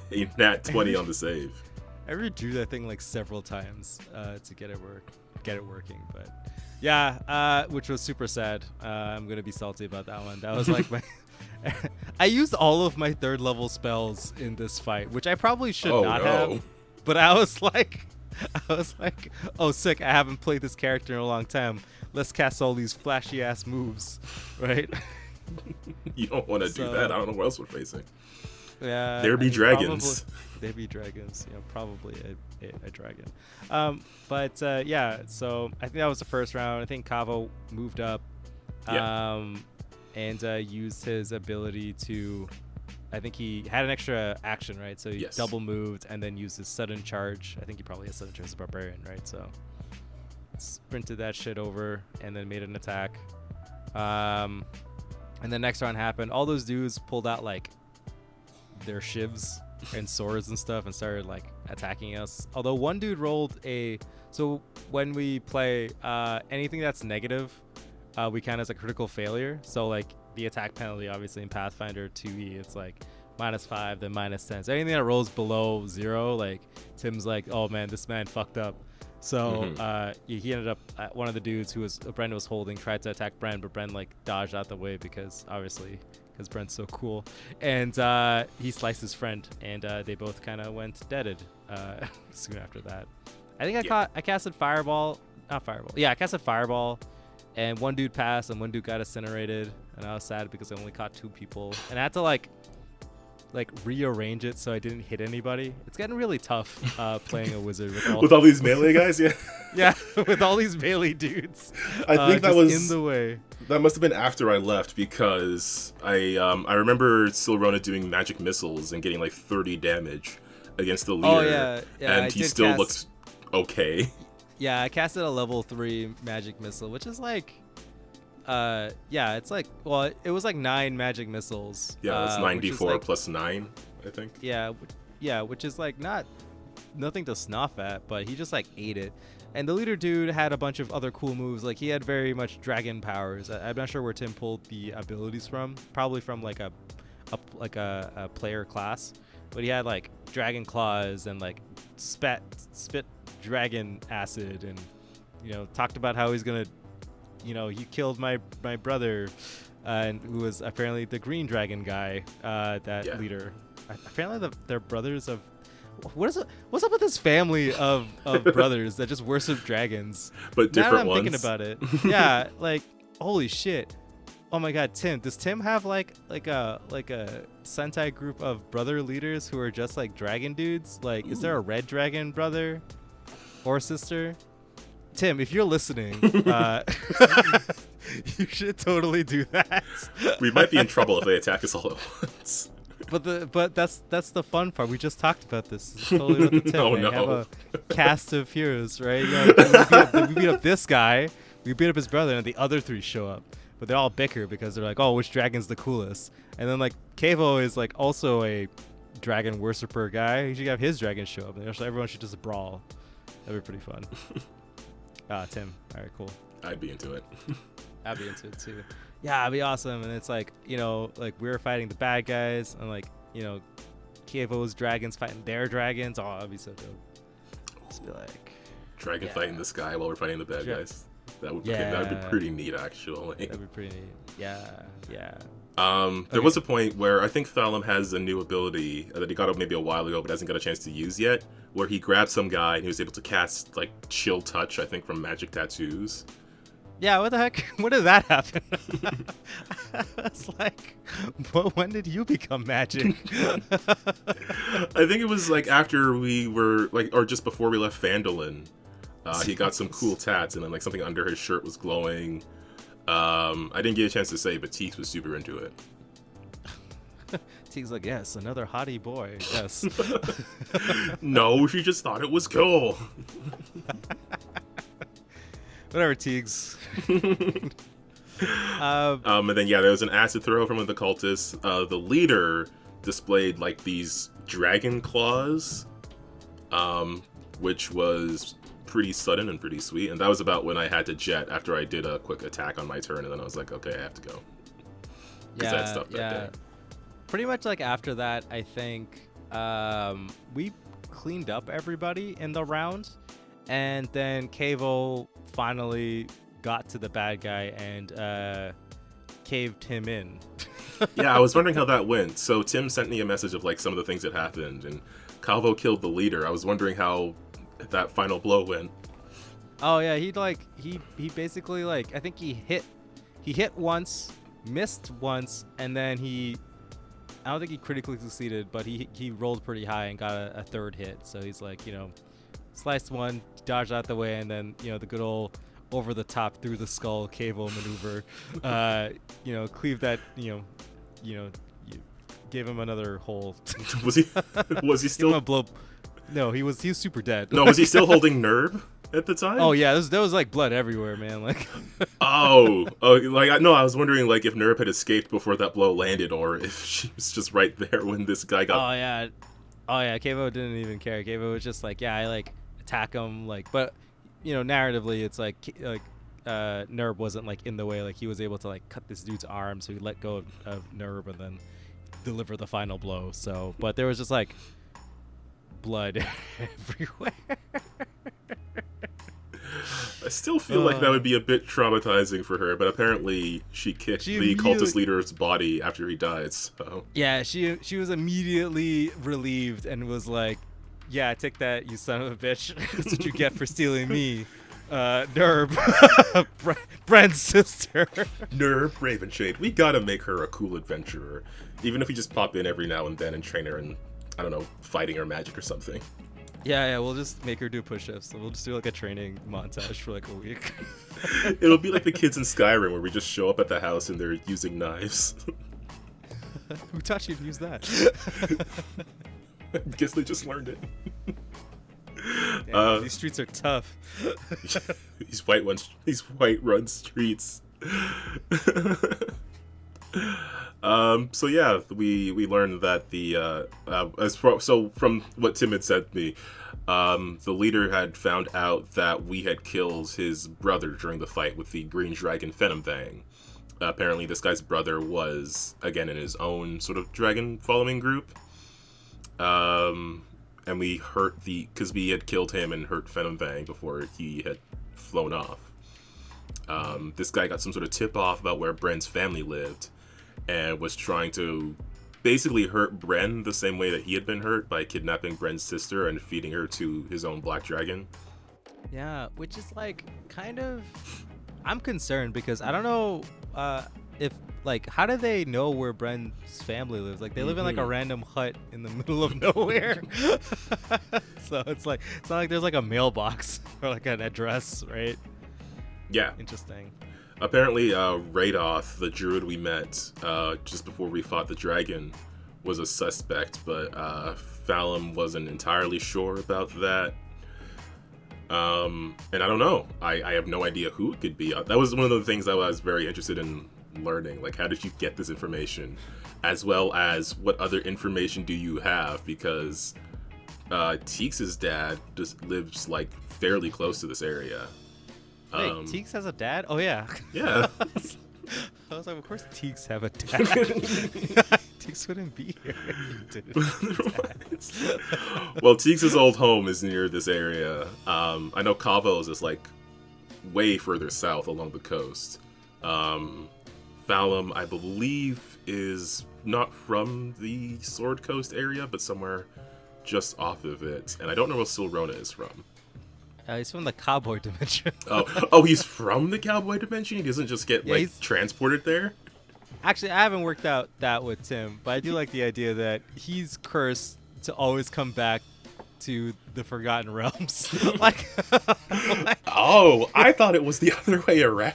a nat 20 on the save. I redrew that thing like several times to get it working, but yeah, which was super sad. I'm gonna be salty about that one. That was like my I used all of my 3rd level spells in this fight, which I probably should not have, but I was like, oh sick, I haven't played this character in a long time, let's cast all these flashy ass moves, right? You don't want to do that. I don't know what else we're facing. Yeah, there be dragons. There be dragons. Probably a dragon. But yeah, so I think that was the first round. I think Cavo moved up, and used his ability to. I think he had an extra action, right? So he double moved and then used his sudden charge. I think he probably has sudden charge as a barbarian, right? So sprinted that shit over and then made an attack. And then next round happened. All those dudes pulled out like their shivs and swords and stuff and started like attacking us, although one dude rolled so when we play anything that's negative, we count as a critical failure. So like the attack penalty obviously in Pathfinder 2e, it's like -5 then -10, so anything that rolls below 0, like Tim's like, oh man, this man fucked up. So he ended up one of the dudes who Bren was holding tried to attack Bren, but Bren like dodged out the way because Brent's so cool, and he sliced his friend, and they both kind of went deaded soon after that. I think I casted Fireball not fireball. Yeah, I casted fireball, and one dude passed, and one dude got incinerated, and I was sad because I only caught 2 people, and I had to like rearrange it so I didn't hit anybody. It's getting really tough playing a wizard with all these melee guys. Yeah. Yeah, with all these melee dudes. I think that was in the way. That must have been after I left, because I remember Silrona doing magic missiles and getting like 30 damage against the leader. Oh yeah, and he still looks okay. Yeah, I casted a level 3 magic missile, which is like, it's like, well, it was like 9 magic missiles. Yeah, it's 94 like, plus 9, I think. Yeah, which is like nothing to snuff at, but he just like ate it. And the leader dude had a bunch of other cool moves. Like he had very much dragon powers. I'm not sure where Tim pulled the abilities from. Probably from like a player class. But he had like dragon claws and like spit dragon acid, and talked about how he's gonna, he killed my brother, and who was apparently the green dragon guy. Leader. Apparently they're brothers of. What's up with this family of brothers that just worship dragons? But different now that I'm ones. thinking about it, yeah, like holy shit. Oh my god, Tim! Does Tim have like a Sentai group of brother leaders who are just like dragon dudes? Like, Is there a red dragon brother or sister? Tim, if you're listening, you should totally do that. We might be in trouble if they attack us all at once. But that's the fun part. We just talked about this. It's totally about the Tim. Oh, man. no. Have a cast of heroes, right? We beat up this guy. We beat up his brother, and the other 3 show up. But they all bicker because they're like, oh, which dragon's the coolest? And then like Kevo is like also a dragon worshiper guy. He should have his dragon show up, and everyone should just brawl. That'd be pretty fun. Tim. All right, cool. I'd be into it. I'd be into it too. Yeah, it'd be awesome. And it's like, like we were fighting the bad guys, and like, Kevo's dragons fighting their dragons. Oh, that'd be so dope. Just be like dragon fighting the sky while we're fighting the bad guys. That would be pretty neat, actually. That'd be pretty neat. Yeah. There was a point where I think Thalum has a new ability that he got maybe a while ago, but hasn't got a chance to use yet, where he grabbed some guy and he was able to cast like chill touch, I think, from magic tattoos. Yeah, what the heck? When did that happen? I was like, when did you become magic? I think it was like after we were like, or just before we left Phandalin. He got some cool tats, and then like something under his shirt was glowing. I didn't get a chance to say, but Teeks was super into it. Teeks like, yes, another hottie boy. Yes. No, she just thought it was cool. Whatever, Teeks. And then there was an acid throw from one of the cultists. The leader displayed like these dragon claws, which was pretty sudden and pretty sweet, and that was about when I had to jet after I did a quick attack on my turn, and then I was like, okay, I have to go. Because I had stuff that day. Pretty much like after that, I think we cleaned up everybody in the round, and then Kevo finally got to the bad guy and caved him in. Yeah, I was wondering how that went. So Tim sent me a message of like some of the things that happened, and Calvo killed the leader. I was wondering how that final blow went. Oh yeah, he basically like, I think he hit once, missed once, and then I don't think he critically succeeded, but he rolled pretty high and got a 3rd hit. So he's like, sliced one, dodged out the way, and then the good old over the top through the skull Kevo maneuver, cleaved that, you gave him another hole. Was he still a blow? No, he was super dead. No, was he still holding Nerb at the time? Oh yeah, there was like blood everywhere, man. Like. I was wondering like if Nerb had escaped before that blow landed, or if she was just right there when this guy got. Oh yeah, Kevo didn't even care. Kevo was just like, I like attack him, like, but narratively it's like Nerb wasn't like in the way, like he was able to like cut this dude's arm, so he let go of Nerb and then deliver the final blow. So, but there was just like blood everywhere. I still feel like that would be a bit traumatizing for her, but apparently she kicked the cultist leader's body after he died, so... Yeah, she was immediately relieved and was like, yeah, take that, you son of a bitch. That's what you get for stealing me. Nerb, Brent's sister. Nerb Ravenshade. We gotta make her a cool adventurer. Even if we just pop in every now and then and train her in, I don't know, fighting or magic or something. Yeah, we'll just make her do push-ups. So we'll just do like a training montage for like a week. It'll be like the kids in Skyrim where we just show up at the house and they're using knives. Who taught you to use that? I guess they just learned it. Damn, these streets are tough. These white run streets. So yeah, we learned that so from what Tim had said to me, the leader had found out that we had killed his brother during the fight with the green dragon Venomfang. Apparently this guy's brother was again in his own sort of dragon following group. And we hurt because we had killed him and hurt Venomfang before he had flown off. This guy got some sort of tip off about where Bren's family lived and was trying to basically hurt Bren the same way that he had been hurt by kidnapping Bren's sister and feeding her to his own black dragon. Yeah, which is like kind of... I'm concerned because I don't know if like how do they know where Bren's family lives? Like they live in like a random hut in the middle of nowhere. So it's not like there's like a mailbox or like an address, right? Yeah. Interesting. Apparently, Radoth, the druid we met just before we fought the dragon, was a suspect, but Fallum wasn't entirely sure about that. And I don't know. I have no idea who it could be. That was one of the things I was very interested in learning. Like, how did you get this information? As well as what other information do you have? Because Teeks' dad just lives, like, fairly close to this area. Wait, Teeks has a dad? Oh, yeah. Yeah. I was like, of course Teeks have a dad. Teeks wouldn't be here. Well, Teeks' old home is near this area. I know Kavos is like way further south along the coast. Fallum, I believe, is not from the Sword Coast area, but somewhere just off of it. And I don't know where Silrona is from. He's from the cowboy dimension. Oh, he's from the cowboy dimension? He doesn't just get transported there? Actually, I haven't worked out that with Tim, but I do like the idea that he's cursed to always come back to the Forgotten Realms. Oh, I thought it was the other way around.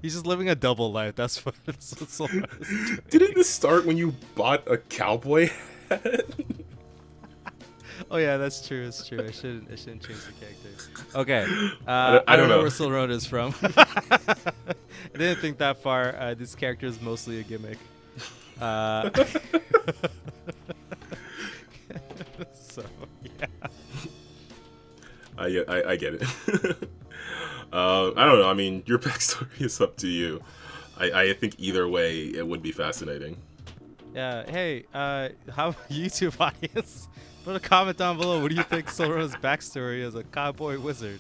He's just living a double life. That's what so Didn't this start when you bought a cowboy hat? Oh yeah, that's true. It's true. I shouldn't change the character. Okay, I don't know where Silrona is from. I didn't think that far. This character is mostly a gimmick. So yeah. I get it. I don't know. I mean, your backstory is up to you. I think either way it would be fascinating. Yeah. Hey, how YouTube audience? Put a comment down below. What do you think Silrona's backstory as a cowboy wizard?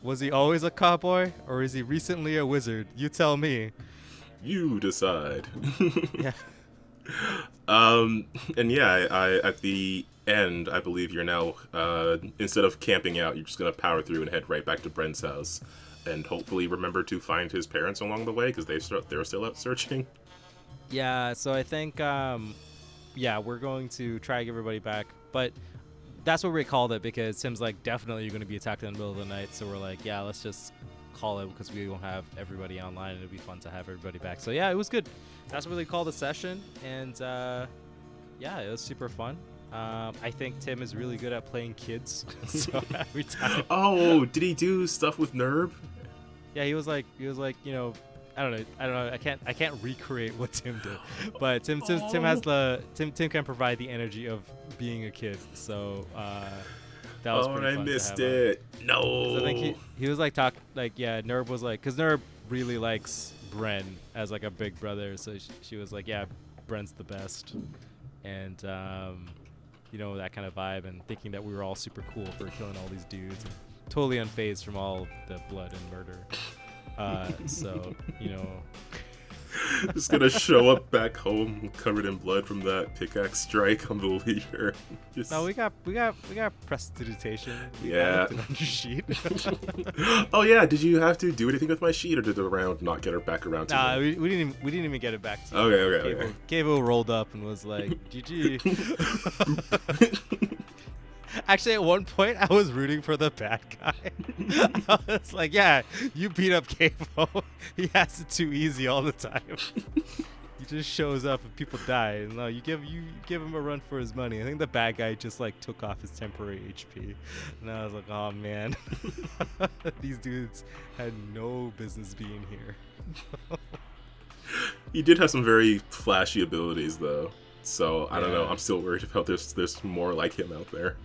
Was he always a cowboy, or is he recently a wizard? You tell me. You decide. Yeah. And yeah, I at the end, I believe you're now instead of camping out, you're just gonna power through and head right back to Bren's house, and hopefully remember to find his parents along the way because they're still out searching. Yeah. So I think we're going to try to get everybody back. But that's what we called it because Tim's like, definitely you're going to be attacked in the middle of the night. So we're like, yeah, let's just call it because we won't have everybody online. And it'd be fun to have everybody back. So yeah, it was good. That's what we called the session. And yeah, it was super fun. I think Tim is really good at playing kids. So every time. Oh, did he do stuff with Nerb? Yeah, he was like, I don't know. I can't recreate what Tim did, but Tim has Tim can provide the energy of being a kid. So that was pretty fun. I missed it. No. So I think he was like Nerb was like, because Nerb really likes Bren as like a big brother. So she was like, yeah, Bren's the best, and that kind of vibe, and thinking that we were all super cool for killing all these dudes, and totally unfazed from all of the blood and murder. So Just gonna show up back home covered in blood from that pickaxe strike on the leader. Just... No, we got prestidigitation. Yeah. On your sheet. Oh yeah, did you have to do anything with my sheet, or did the round not get her back around to Nah, me? we didn't even get it back to you. Okay. Cable rolled up and was like, GG. Actually, at one point, I was rooting for the bad guy. I was like, yeah, you beat up Cable. He has it too easy all the time. He just shows up and people die. No, you give him a run for his money. I think the bad guy just like took off his temporary HP. And I was like, oh man. These dudes had no business being here. He did have some very flashy abilities though. So I don't know. I'm still worried about there's more like him out there.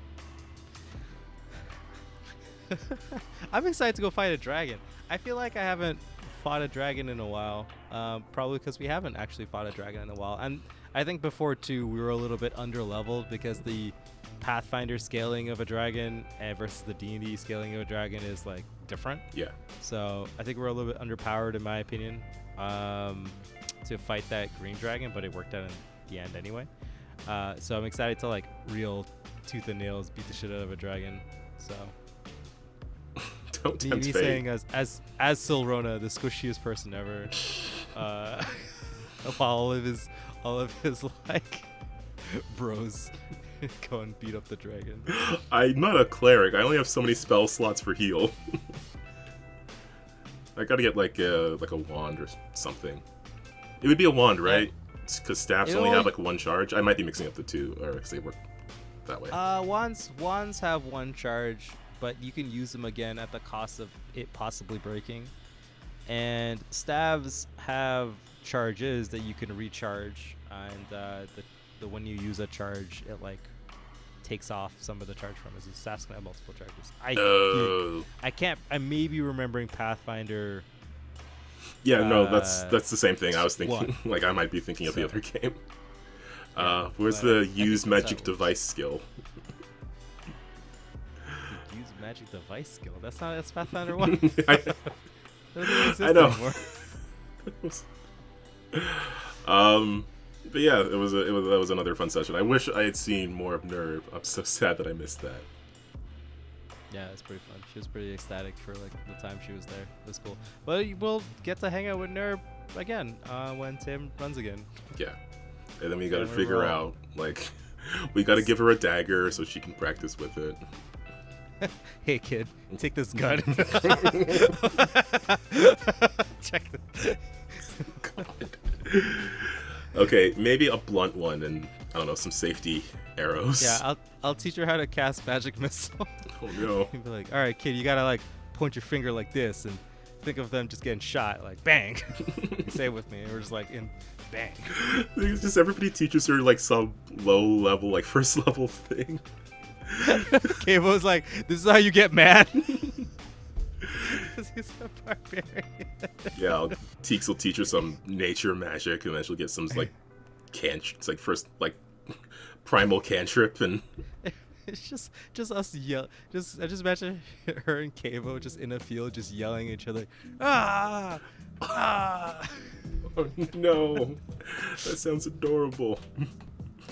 I'm excited to go fight a dragon. I feel like I haven't fought a dragon in a while, probably because we haven't actually fought a dragon in a while. And I think before too, we were a little bit under leveled because the Pathfinder scaling of a dragon versus the D&D scaling of a dragon is like different. Yeah. So I think we're a little bit underpowered in my opinion to fight that green dragon, but it worked out in the end anyway. So I'm excited to like real tooth and nails beat the shit out of a dragon. So. Don't tempt me fate. saying as Silrona, the squishiest person ever, while all of his like bros go and beat up the dragon. I'm not a cleric. I only have so many spell slots for heal. I gotta get like a wand or something. It would be a wand, right? Because staffs only have like one charge. I might be mixing up the two, or because they work that way. Wands have one charge, but you can use them again at the cost of it possibly breaking. And staves have charges that you can recharge, and the when you use a charge, it like takes off some of the charge from it. So staffs can have multiple charges. I can't. I may be remembering Pathfinder. Yeah, no, that's the same thing. I was thinking. Like I might be thinking of the other game. Where's the use magic device skill? Magic device skill. That's Pathfinder 1. I know. But yeah, that was another fun session. I wish I had seen more of Nerve. I'm so sad that I missed that. Yeah, it's pretty fun. She was pretty ecstatic for like the time she was there. It was cool. But we'll get to hang out with Nerve again when Tim runs again. Yeah, and then we got to figure out like we got to give her a dagger so she can practice with it. Hey kid, take this gun. Check this. Okay, maybe a blunt one and I don't know, some safety arrows. Yeah, I'll teach her how to cast magic missile. Oh no. Be like, all right, kid, you gotta like point your finger like this and think of them just getting shot, like bang. Say it with me. And we're just like in bang. It's just everybody teaches her like some low level, like first level thing. Cable's like, this is how you get mad. Because he's a barbarian. Yeah, Teeks will teach her some nature magic, and then she'll get some like it's like first like primal cantrip, and it's just us yell. I just imagine her and Cabo just in a field, just yelling at each other. Ah, ah. Oh no, that sounds adorable.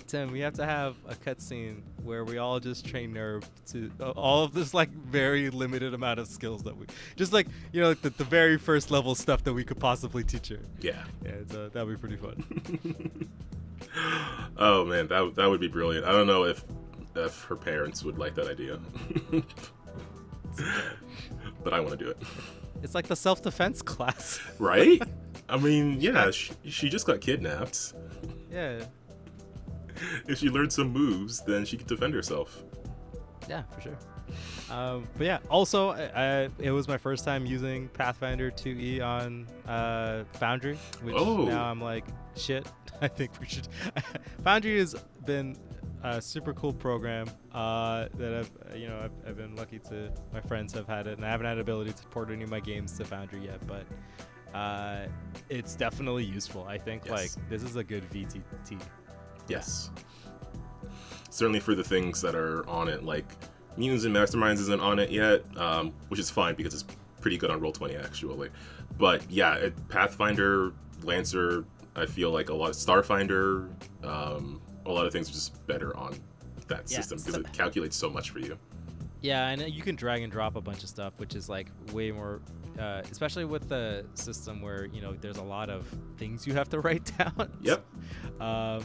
Tim, we have to have a cutscene where we all just train Nerve to all of this like very limited amount of skills that we just like, you know, like the very first level stuff that we could possibly teach her. Yeah, that'd be pretty fun. Oh man, that would be brilliant. I don't know if her parents would like that idea, but I want to do it. It's like the self-defense class, right? I mean, yeah, she just got kidnapped. Yeah. If she learned some moves, then she could defend herself. Yeah, for sure. But yeah, also, it was my first time using Pathfinder 2E on Foundry, which now I'm like, shit, I think we should. Foundry has been a super cool program that I've been lucky to, my friends have had it, and I haven't had the ability to port any of my games to Foundry yet, but it's definitely useful. I think like this is a good VTT. Yes. Certainly for the things that are on it, like Mutants and Masterminds isn't on it yet, which is fine because it's pretty good on Roll20 actually. But yeah, Pathfinder Lancer, I feel like a lot of Starfinder, a lot of things are just better on that system because it calculates so much for you. Yeah, and you can drag and drop a bunch of stuff, which is like way more, especially with the system where, you know, there's a lot of things you have to write down. Yep.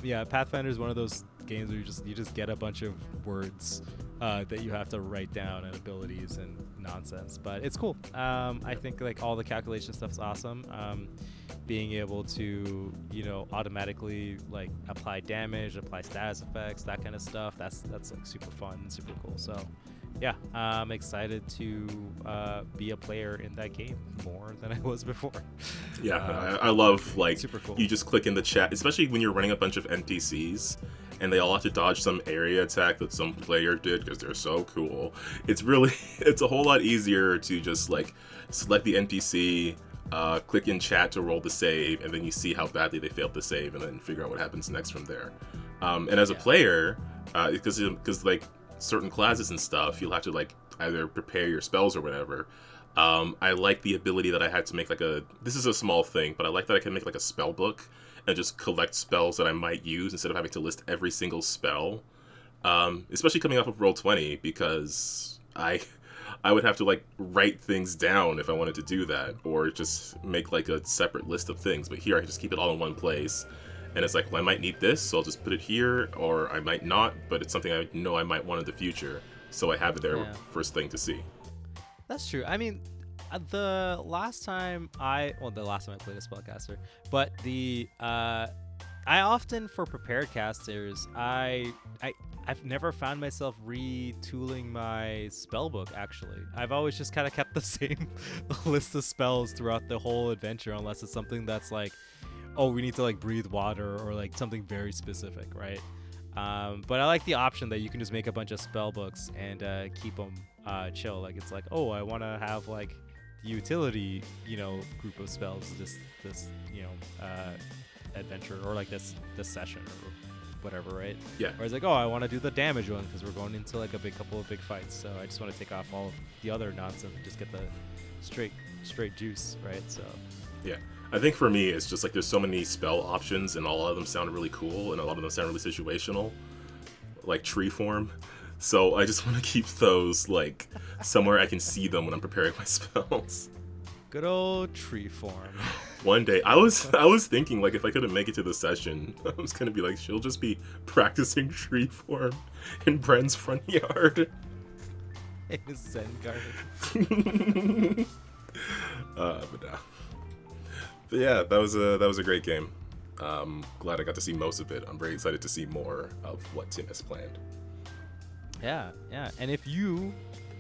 Yeah, Pathfinder is one of those games where you just get a bunch of words that you have to write down, and abilities and nonsense, but it's cool. I think like all the calculation stuff's awesome. Being able to, you know, automatically like apply damage, apply status effects, that kind of stuff, that's like super fun and super cool. So yeah, I'm excited to be a player in that game more than I was before. Yeah, I love like super cool. You just click in the chat, especially when you're running a bunch of NPCs and they all have to dodge some area attack that some player did because they're so cool. It's a whole lot easier to just like select the NPC, click in chat to roll the save, and then you see how badly they failed the save, and then figure out what happens next from there. And as a player, because like certain classes and stuff, you'll have to like either prepare your spells or whatever. I like the ability that I had to make like this is a small thing, but I like that I can make like a spell book and just collect spells that I might use instead of having to list every single spell. Especially coming off of Roll20, because I would have to like write things down if I wanted to do that, or just make like a separate list of things. But here I can just keep it all in one place. And it's like, well, I might need this, so I'll just put it here, or I might not, but it's something I know I might want in the future, so I have it there first thing to see. That's true. I mean, the last time I played a spellcaster, but I often, for prepared casters, I've never found myself retooling my spellbook, actually. I've always just kind of kept the same list of spells throughout the whole adventure, unless it's something that's like, oh, we need to like breathe water, or like something very specific, right? But I like the option that you can just make a bunch of spell books and keep them chill. Like it's like, oh, I want to have like the utility, you know, group of spells this you know adventure, or like this session or whatever, right? Yeah. Or it's like, oh, I want to do the damage one because we're going into like a couple of big fights, so I just want to take off all of the other nonsense and just get the straight juice, right? So yeah. I think for me, it's just like there's so many spell options, and a lot of them sound really cool, and a lot of them sound really situational, like tree form. So I just want to keep those like somewhere I can see them when I'm preparing my spells. Good old tree form. One day, I was thinking like if I couldn't make it to the session, I was gonna be like, she'll just be practicing tree form in Bren's front yard. In his Zen garden. But yeah, that was a great game. Glad I got to see most of it. I'm very excited to see more of what Tim has planned. Yeah. And if you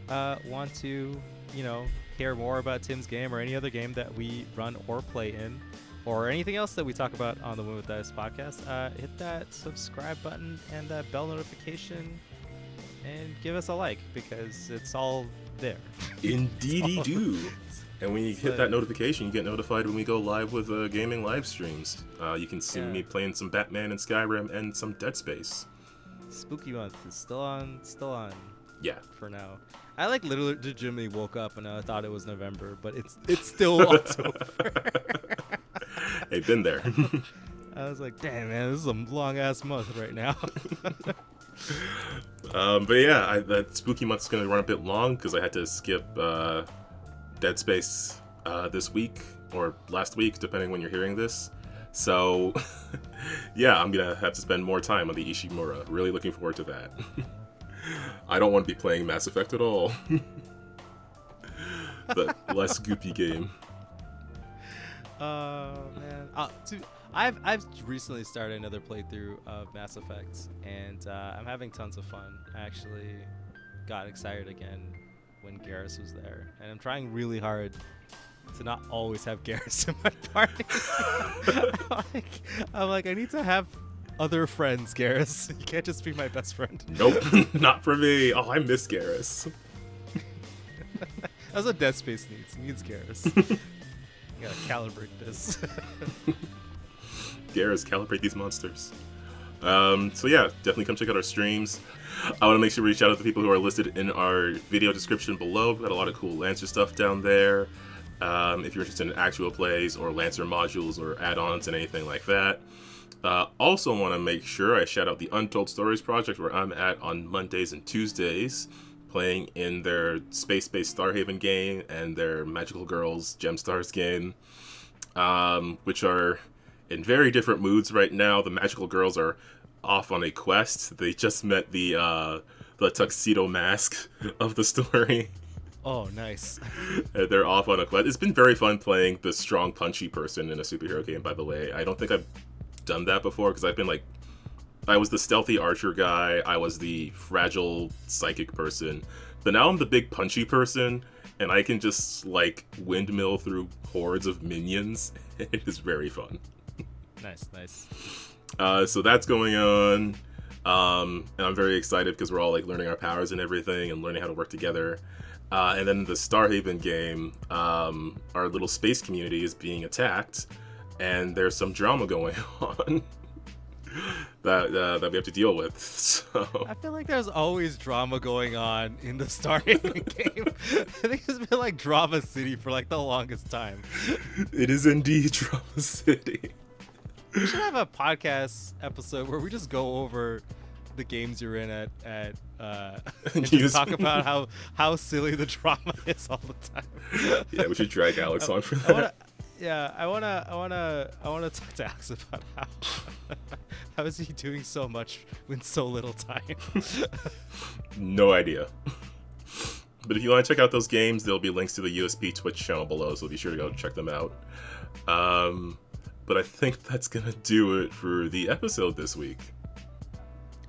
want to, you know, hear more about Tim's game or any other game that we run or play in, or anything else that we talk about on the Win with Dice podcast, hit that subscribe button and that bell notification, and give us a like, because it's all there. Indeedy do. And when you hit that notification, you get notified when we go live with gaming live streams. You can see me playing some Batman and Skyrim and some Dead Space. Spooky month is still on. Yeah. For now. I like literally legitimately woke up and I thought it was November, but it's still October. Hey, been there. I was like, damn, man, this is a long ass month right now. But yeah, that spooky month's gonna run a bit long because I had to skip Dead Space this week or last week, depending when you're hearing this. So yeah, I'm gonna have to spend more time on the Ishimura. Really looking forward to that. I don't want to be playing Mass Effect at all. The less goopy game. Man. I've recently started another playthrough of Mass Effect, and I'm having tons of fun. I actually got excited again when Garrus was there, and I'm trying really hard to not always have Garrus in my party. I'm like, I need to have other friends, Garrus. You can't just be my best friend. Nope, not for me. Oh, I miss Garrus. That's what Dead Space needs. It needs Garrus. You gotta calibrate this. Garrus, calibrate these monsters. So yeah, definitely come check out our streams. I want to make sure we reach out to the people who are listed in our video description below. We've got a lot of cool Lancer stuff down there. if you're interested in actual plays or Lancer modules or add-ons and anything like that. Also want to make sure I shout out the Untold Stories project, where I'm at on Mondays and Tuesdays, playing in their space-based Starhaven game and their Magical Girls Gemstars game, which are in very different moods right now. The Magical Girls are off on a quest. They just met the tuxedo mask of the story. Oh, nice. They're off on a quest. It's been very fun playing the strong, punchy person in a superhero game, by the way. I don't think I've done that before, because I've been like, I was the stealthy archer guy, I was the fragile psychic person, but now I'm the big punchy person, and I can just like windmill through hordes of minions. It is very fun. Nice. So that's going on, and I'm very excited because we're all like learning our powers and everything and learning how to work together. And then the Starhaven game, our little space community is being attacked, and there's some drama going on that we have to deal with. So I feel like there's always drama going on in the Starhaven game. I think it's been like Drama City for like the longest time. It is indeed Drama City. We should have a podcast episode where we just go over the games you're in at and just talk about how silly the drama is all the time. Yeah, we should drag Alex on for that. I wanna talk to Alex about how is he doing so much with so little time. No idea. But if you want to check out those games, there'll be links to the USP Twitch channel below, so be sure to go check them out. But I think that's gonna do it for the episode this week.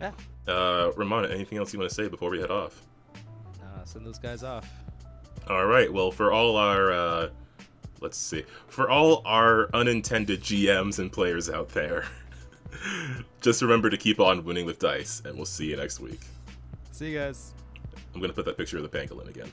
Yeah. Ramona, anything else you want to say before we head off? Send those guys off. All right. Well, for all our for all our unintended GMs and players out there, just remember to keep on winning with dice, and we'll see you next week. See you guys. I'm gonna put that picture of the pangolin again.